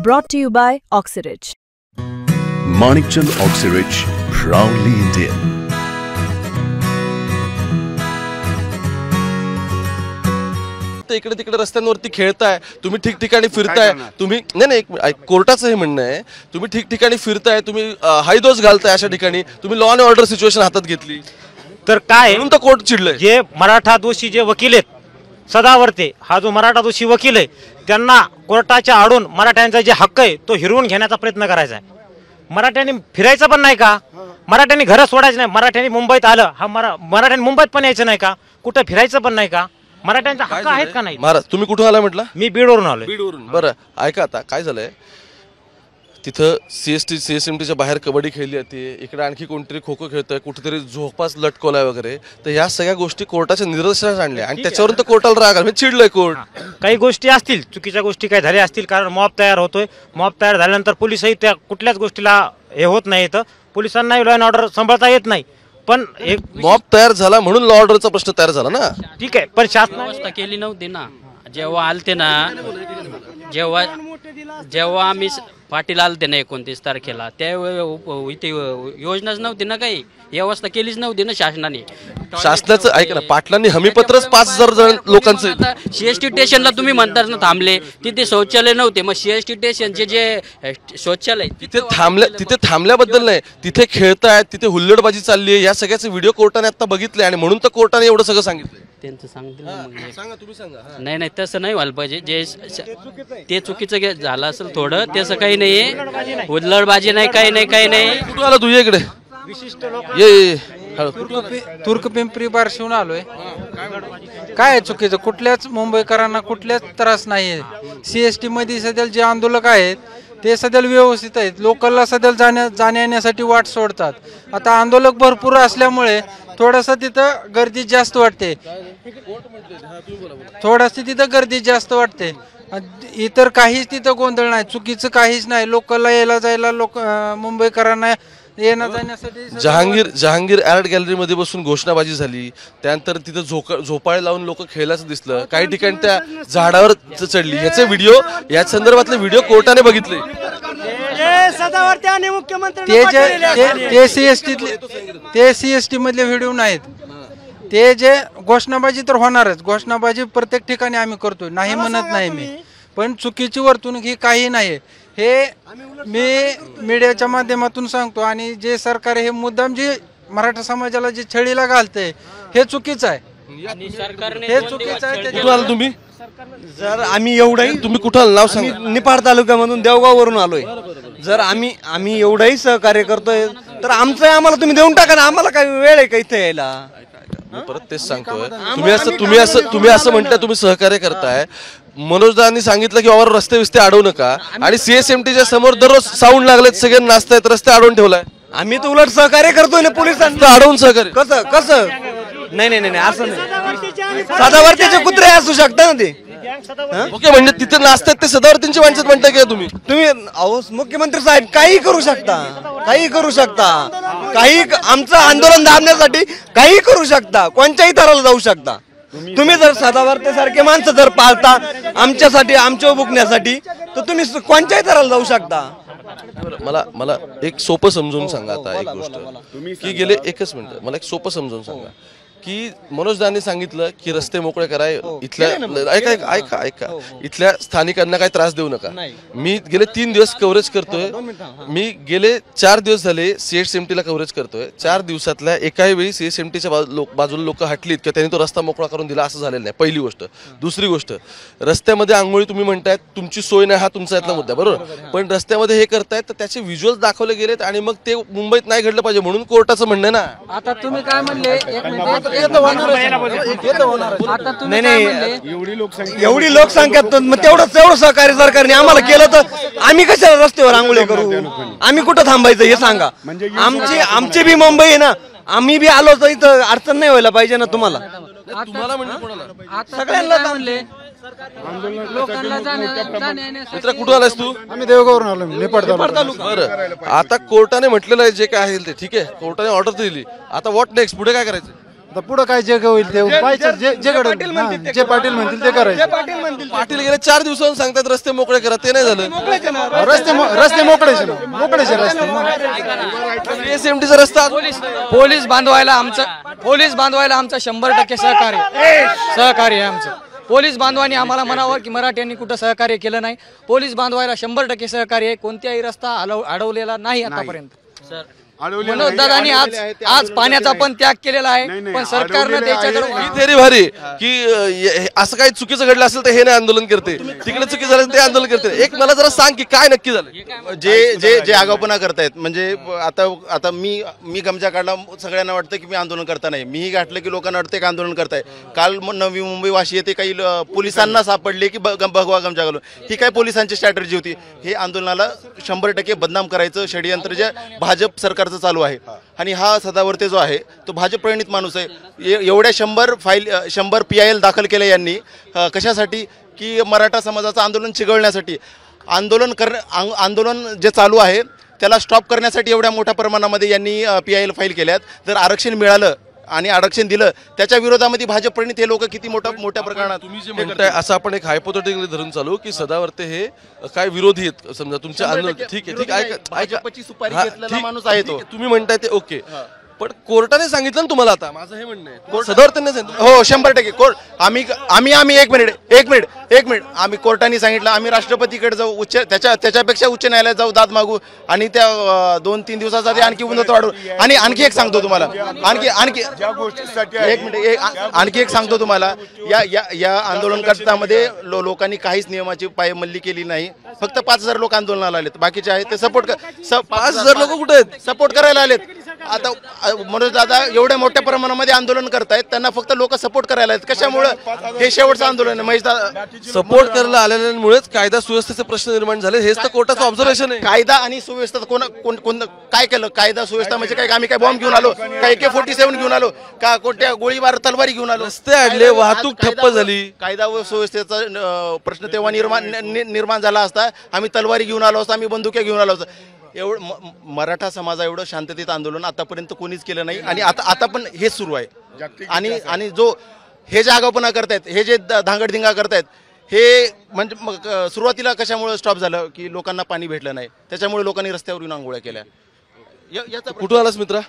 Brought to you by Oxyrich. Manikchand Oxyrich, proudly Indian. इकडे तिकडे रस्त्यांवरती खेळताय, तुम्ही ठिकठिकाणी फिरताय, तुम्ही नाही कोर्टाचं हे म्हणणं आहे, तुम्ही ठिकठिकाणी फिरताय, तुम्ही हायदोस घालताय, अशा ठिकाणी तुम्ही लॉ अँड ऑर्डर सिच्युएशन हातात घेतली तर काय म्हणून तर कोर्ट चिडलंय. जे मराठा दोषी जे वकील आहेत सदावर्ते, हा जो मराठा दोषी वकील आहे त्यांना कोर्टाच्या आडून मराठ्यांचा जे हक्क आहे तो हिरवून घेण्याचा प्रयत्न करायचा आहे. मराठ्यांनी फिरायचं पण नाही का, मराठ्यांनी घरं सोडायचं नाही, मराठ्यांनी मुंबईत आलं, हा मराठ्यांनी मुंबईत पण यायचं नाही का, कुठं फिरायचं पण नाही का, मराठ्यांचा हक्क आहेत का नाही. महाराज तुम्ही कुठून आला म्हटलं? मी बीडवरून आलोय. बीडवरून. बरं ऐका, आता काय झालंय तिथं CSMTच्या बाहेर कबड्डी खेळली जाते, इकडे आणखी कोणतरी खो खो खेळतंय, कुठेतरी झोपास लटकवलाय वगैरे, तर ह्या सगळ्या गोष्टी कोर्टाच्या निदर्शनास आणल्या आणि त्याच्यावरून तर कोर्टाला राग आला, चिडलंय कोर्ट. काही गोष्टी असतील, चुकीच्या गोष्टी काही झाल्या असतील, कारण मॉब तयार होतोय, मॉब तयार झाल्यानंतर पोलिसही त्या कुठल्याच गोष्टीला हे होत नाही, तर पोलिसांनाही लॉ अँड ऑर्डर सांभाळता येत नाही. पण एक मॉब तयार झाला म्हणून लॉ ऑर्डरचा प्रश्न तयार झाला ना. ठीक आहे, पण शासनाने व्यवस्था केली नव्हती ना. जेव्हा आलते ना, जेव्हा आम्ही पाटील आलते ना 29 तारखेला, त्यावेळी इथे योजनाच नव्हती ना, काही व्यवस्था केलीच नव्हती ना शासनाने. शासनाचं ऐका ना, पाटलांनी हमीपत्रच 5000 जण लोकांचं. आता CST स्टेशनला तुम्ही म्हणतात ना थांबले, तिथे शौचालय नव्हते, मग CST स्टेशनचे जे शौचालय तिथे थांबल्याबद्दल नाही, तिथे खेळतायत, तिथे हुल्लडबाजी चालली आहे, या सगळ्याचे व्हिडिओ कोर्टाने आता बघितले आणि म्हणून तर कोर्टाने एवढं सगळं सांगितलं. त्यांचं सांगतील सांगा, तुम्ही सांगा. नाही तसं नाही व्हायला पाहिजे. जे ते चुकीचं झालं असेल थोडं, त्याचं काही नाहीये, हुल्लडबाजी नाही, काही नाही. कुठून आला तू? इकडे ये. तुर्क पिंपरी बारशिवून आलोय. काय चुकीचं? कुठल्याच मुंबईकरांना कुठल्याच त्रास नाहीये. CST मध्ये सध्या जे आंदोलक आहेत ते सध्या व्यवस्थित आहेत, लोकलला सध्या जाण्या येण्यासाठी वाट सोडतात. आता आंदोलक भरपूर असल्यामुळे थोडंसं तिथं गर्दी जास्त वाटते, इतर काहीच तिथं गोंधळ नाही, चुकीचं काहीच नाही. लोकलला यायला जायला मुंबईकरांना येण्या जाण्यासाठी जहांगीर आर्ट गॅलरी मध्ये बसून घोषणाबाजी झाली, त्यानंतर तिथं झोपाळे लावून लोक खेळायचं दिसलं, काही ठिकाणी त्या झाडावर चढली. ह्याचे व्हिडिओ, या संदर्भातले व्हिडिओ कोर्टाने बघितले. ते CST मधले व्हिडिओ नाहीत. ते जे घोषणाबाजी तर होणारच, घोषणाबाजी प्रत्येक ठिकाणी आम्ही करतोय, नाही म्हणत नाही मी, पण चुकीची वर्तणूक ही काही नाही. हे मी मीडियाच्या माध्यमातून सांगतो, आणि जे सरकार हे मुद्दाम जे मराठा समाजाला जे छळीला घालते हे चुकीचं आहे. हे चुकीचं आहे. कुठून आला तुम्ही? जर आम्ही एवढंही, तुम्ही कुठं नाव सांगा? निफाड तालुक्यामधून देवगाववरून आलोय. जर आम्ही एवढंही सहकार्य करतोय तर आम्हाला तुम्ही देऊन टाका ना, आम्हाला काही वेळ आहे का इथे यायला? मी परत तेच सांगतोय, तुम्ही असं म्हणताय तुम्ही सहकार्य करताय. मनोजदांनी सांगितलं की बाबा रस्ते विस्ते अडवू नका, आणि CSMTच्या समोर दररोज साऊंड लागलेत, सगळे नाचतायत, रस्ते अडवून ठेवलाय. आम्ही तर उलट सहकार्य करतोय ना पोलिसांना. अडवून सहकार्य कसं? नाही असं नाही. सदावर्तीचे कुत्रे असू शकता ना ते. ओके, म्हणजे तिथे नाचतात ते सदावर्तींची माणसं म्हणताय का तुम्ही? मुख्यमंत्री साहेब काही करू शकता, काही आमचं आंदोलन दाबण्यासाठी काही करू शकता, कोणत्याही थराला जाऊ शकता. तुम्ही जर सदावर्तेसारखे माणसं जर पाळता आमच्यासाठी, आमच्या बुकण्यासाठी, तर तुम्ही कोणत्याही थराला जाऊ शकता. मला एक सोपं समजून सांगा आता एक गोष्ट, की गेले एकच मिनिट मला एक सोपं समजून सांगा की मनोजदांनी सांगितलं की रस्ते मोकळे कराय, इथल्या ऐका इथल्या स्थानिकांना काही त्रास देऊ नका. मी गेले 3 दिवस कव्हरेज करतोय, मी गेले 4 दिवस झाले CSMTला कव्हरेज करतोय. 4 दिवसातल्या एकाही वेळी CSMTच्या बाजूला लोक हटलीत किंवा त्यांनी तो रस्ता मोकळा करून दिला असं झालेलं नाही, पहिली गोष्ट. दुसरी गोष्ट, रस्त्यामध्ये आंघोळी तुम्ही म्हणतायत, तुमची सोय नाही, हा तुमचा यातला मुद्दा बरोबर, पण रस्त्यामध्ये हे करतायत तर त्याचे व्हिज्युअल्स दाखवले गेलेत आणि मग ते मुंबईत नाही घडलं पाहिजे म्हणून कोर्टाचं म्हणणं ना. आता तुम्ही काय म्हणले, एवढी लोकसंख्या, मग तेवढं सहकार्य सरकारने आम्हाला केलं तर आम्ही कशाला रस्त्यावर आंघोळी करू? आम्ही कुठं थांबायचं हे सांगा. आमची बी मुंबई आहे ना, आम्ही बी आलो तर इथं अडचण नाही व्हायला पाहिजे ना तुम्हाला. सगळ्यांना म्हणले कुठून आलास तू? आम्ही देवगावरून आलो, निफाड तालुका. बरं, आता कोर्टाने म्हटलेलं आहे जे काय आहे ते ठीक आहे, कोर्टाने ऑर्डर दिली, आता व्हॉट नेक्स्ट, पुढे काय करायचं? आता पुढे काय जे होईल ते जे घडेल, हां, जे पाटील म्हणतील ते करायचं. पाटील गेले 4 दिवसांनी सांगतात रस्ते मोकळे करा, ते नाही झालं. रस्ते मोकळेचे रस्ते. एसएमटीचा रस्ता पोलीस बांधवायला आमचं 100% सहकार्य आहे आमचं. पोलीस बांधवांनी आम्हाला म्हणावं की मराठ्यांनी कुठं सहकार्य केलं नाही. पोलीस बांधवायला 100% सहकार्य आहे. कोणत्याही रस्ता अडवलेला नाही आतापर्यंत. मनोज दादांनी आज पाण्याचा पण त्याग केलेला आहे, पण सरकारनं त्याच्याकडे ही थेरी भारी की असं काही चुकीचं घडलं असेल तर हे नाही आंदोलन करते, तिकडे चुकी झालं ते आंदोलन करते. एक मला जरा सांग की काय नक्की झालं. जे आगाऊपणा करतायत, म्हणजे आता मी गमजा काढला, सगळ्यांना वाटतं की मी आंदोलन करता नाही. मीही गाठलं की लोकांना वाटतं की आंदोलन करताय. काल नवी मुंबई वाशी येथे काही पोलिसांना सापडले की भगवा गमजा घालून. ही काय पोलिसांची स्ट्रॅटेजी होती. हे आंदोलनाला 100% बदनाम करायचं षडयंत्र जे भाजप सरकारचं चालू आहे. आणि हा सदावर्ते जो आहे तो भाजप प्रणित माणूस आहे. एवढ्या 100 PIL दाखल केले यांनी कशासाठी, की मराठा समाजाचं आंदोलन चिघळण्यासाठी. आंदोलन जे चालू आहे त्याला स्टॉप करण्यासाठी एवढ्या मोठ्या प्रमाणामध्ये यांनी PIL फाईल केल्यात. जर आरक्षण मिळालं आणि आरक्षण दिलं त्याच्या विरोधामध्ये भाजप प्रणित हे लोक किती मोठ्या प्रमाणात. तुम्ही जे म्हणताय असं आपण एक हायपोथेटिकली धरून चालू की सदावर्ते हे काय विरोधी आहेत समजा तुमच्या आंदोलन. ठीक आहे, भाजपची सुपारी घेतलेला माणूस आहे तो. तुम्ही म्हणताय ते ओके, पण कोर्टाने सांगितलं ना तुम्हाला. आता माझं हे म्हणणं आहे सदावर्तेंनी सांगितलं. हो 100% कोर्ट. आम्ही एक मिनिट आम्ही कोर्टाने सांगितलं आम्ही राष्ट्रपतीकडे जाऊ, त्याच्यापेक्षा उच्च न्यायालयात जाऊ, दाद मागू आणि त्या 2-3 दिवसासाठी आणखी मुदत वाढवू. आणि आणखी एक सांगतो तुम्हाला, आणखी एक सांगतो तुम्हाला, या आंदोलनकर्त्यामध्ये लोकांनी काहीच नियमाची पायमल्ली केली नाही. फक्त 5,000 लोक आंदोलनाला आलेत, बाकीचे आहेत ते सपोर्ट. 5,000 लोक कुठे आहेत? सपोर्ट करायला आलेत. आता मनोज दादा एवढ्या मोठ्या प्रमाणामध्ये आंदोलन करतायत, त्यांना फक्त लोक सपोर्ट करायला आहेत. कशामुळे? हे शेवटचं आंदोलन आहे. महेश दादा सपोर्ट करायला आलेल्यांमुळेच कायदा सुव्यवस्थेचे प्रश्न निर्माण झाले. हेच तर कोर्टाचं ऑब्झर्वेशन आहे. कायदा आणि सुव्यवस्था कोण काय केलं? कायदा सुव्यवस्था म्हणजे काय? आम्ही काय बॉम्ब घेऊन आलो का? AK-47 घेऊन आलो का? कोणत्या गोळीबार तलवारी घेऊन आलो? रस्ते अडले, वाहतूक ठप्प झाली. कायदा व सुव्यवस्थेचा प्रश्न तेव्हा निर्माण झाला असता. आम्ही तलवारी घेऊन आलो असतो, आम्ही बंदुक्या घेऊन आलो असतो. एवढं मराठा समाजा एवढं शांततेत आंदोलन आतापर्यंत कोणीच केलं नाही. आणि आता पण हेच सुरू आहे. आणि जो हे जे आगाऊपणा करतायत, हे जे धांगडधिंगा करतायत, हे म्हणजे सुरुवातीला कशामुळे स्टॉप झालं की लोकांना पाणी भेटलं नाही, त्याच्यामुळे लोकांनी रस्त्यावर येऊन आंघोळ्या केल्या. कुठून आलास मित्रा?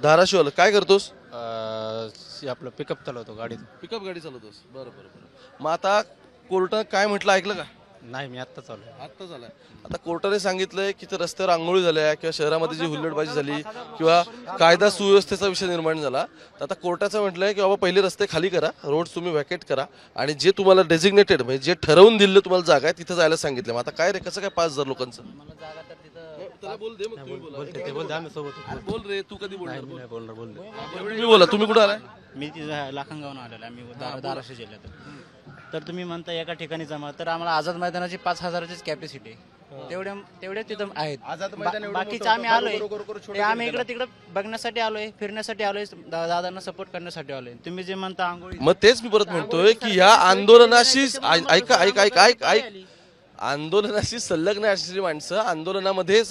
धाराशिव. काय करतोस? आपलं पिकअप चालवतो, गाडी गाडी चालवतोस. बरं. मग आता कोर्टानं काय म्हटलं ऐकलं का? नाही, मी आत्ता चालू. आत्ता झालाय. आता कोर्टाने सांगितलंय की ते रस्त्यावर आंघोळी झाल्या किंवा शहरामध्ये जी हुल्लडबाजी झाली किंवा कायदा सुव्यवस्थेचा विषय निर्माण झाला, तर आता कोर्टाचं म्हटलंय की बाबा पहिले रस्ते खाली करा, रोड्स तुम्ही व्हॅकेट करा आणि जे तुम्हाला डेझिग्नेटेड म्हणजे जे ठरवून दिलं तुम्हाला जागा आहे तिथं जायला सांगितलं. मग आता काय रे, कसं काय 5,000 लोकांचं? बोल रे, तू कधी बोलणार? तुम्ही बोला, तुम्ही कुठं आलाय? मी लाखनगावून आलेलो आहे. मी धाराशिव जिल्ह्यात. तर तुम्ही म्हणता एका ठिकाणी जमा, तर आम्हाला आझाद मैदानाची 5,000चीच कॅपॅसिटी तेवढे तिथं आहेत. बाकीचं आम्ही आलोय, आम्ही इकडे तिकडे बघण्यासाठी आलोय, फिरण्यासाठी आलोय, दादांना सपोर्ट करण्यासाठी आलोय. तुम्ही जे म्हणता आंघोळी, मग तेच मी परत म्हणतोय की ह्या आंदोलनाशी ऐक आंदोलनाशी संलग्न असलेली माणसं आंदोलनामध्ये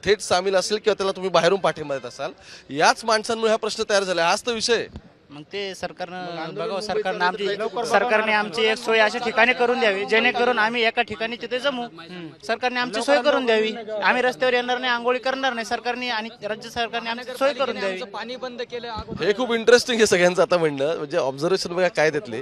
थेट सामील असेल किंवा त्याला तुम्ही बाहेरून पाठिंबा देत असाल, याच माणसांमुळे हा प्रश्न तयार झाला. हाच तर विषय. मग ते सरकारनं बघावं. सरकारने आमची एक सोय अशा ठिकाणी करून द्यावी जेणेकरून आम्ही एका ठिकाणी तिथे जमू. सरकारने आमची सोय करून द्यावी. आम्ही रस्त्यावर येणार नाही, आंघोळी करणार नाही. सरकारने आणि राज्य सरकारने आमची सोय करून द्यावी. पाणी बंद केलं. हे खूप इंटरेस्टिंग आहे सगळ्यांचं आता म्हणणं, म्हणजे ऑब्झर्वेशन बघा काय त्यातले.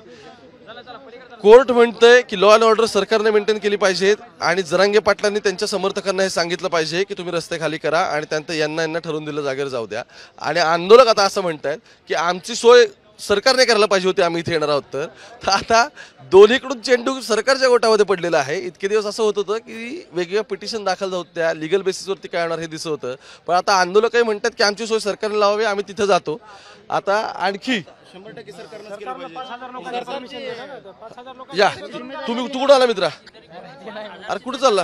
कोर्ट म्हणतंय की लॉ अँड ऑर्डर सरकारने मेंटेन केली पाहिजेत आणि जरांगे पाटलांनी त्यांच्या समर्थकांना हे सांगितलं पाहिजे की तुम्ही रस्ते खाली करा आणि त्यानंतर यांना ठरवून दिलं जागेवर जाऊ द्या. आणि आंदोलक आता असं म्हणतायत की आमची सोय सरकारने करायला पाहिजे होती, आम्ही इथे येणार आहोत. तर आता दोन्हीकडून चेंडू सरकारच्या गोटामध्ये पडलेला आहे. इतके दिवस असं होत होतं की वेगवेगळ्या पिटिशन दाखल होत त्या लिगल बेसिसवरती काय होणार हे दिसत होतं, पण आता आंदोलकही म्हणतात की आमची सोय सरकारने लावावी, आम्ही तिथे जातो. आता आणखी 100% सरकारनं या तू कुठं आला मित्रा? अरे कुठं चालला?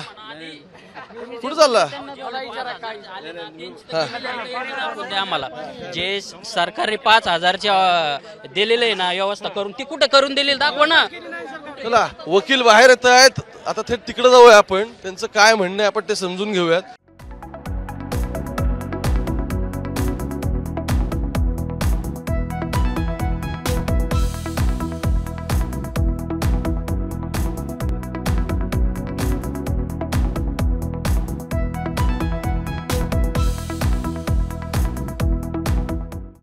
आम्हाला जे सरकारने 5,000चे दिलेले ना व्यवस्था करून, ती कुठं करून दिलेली दाखवा ना. चला, वकील बाहेर येत आहेत, आता थेट तिकडे जाऊया आपण, त्यांचं काय म्हणणं आहे आपण ते समजून घेऊयात.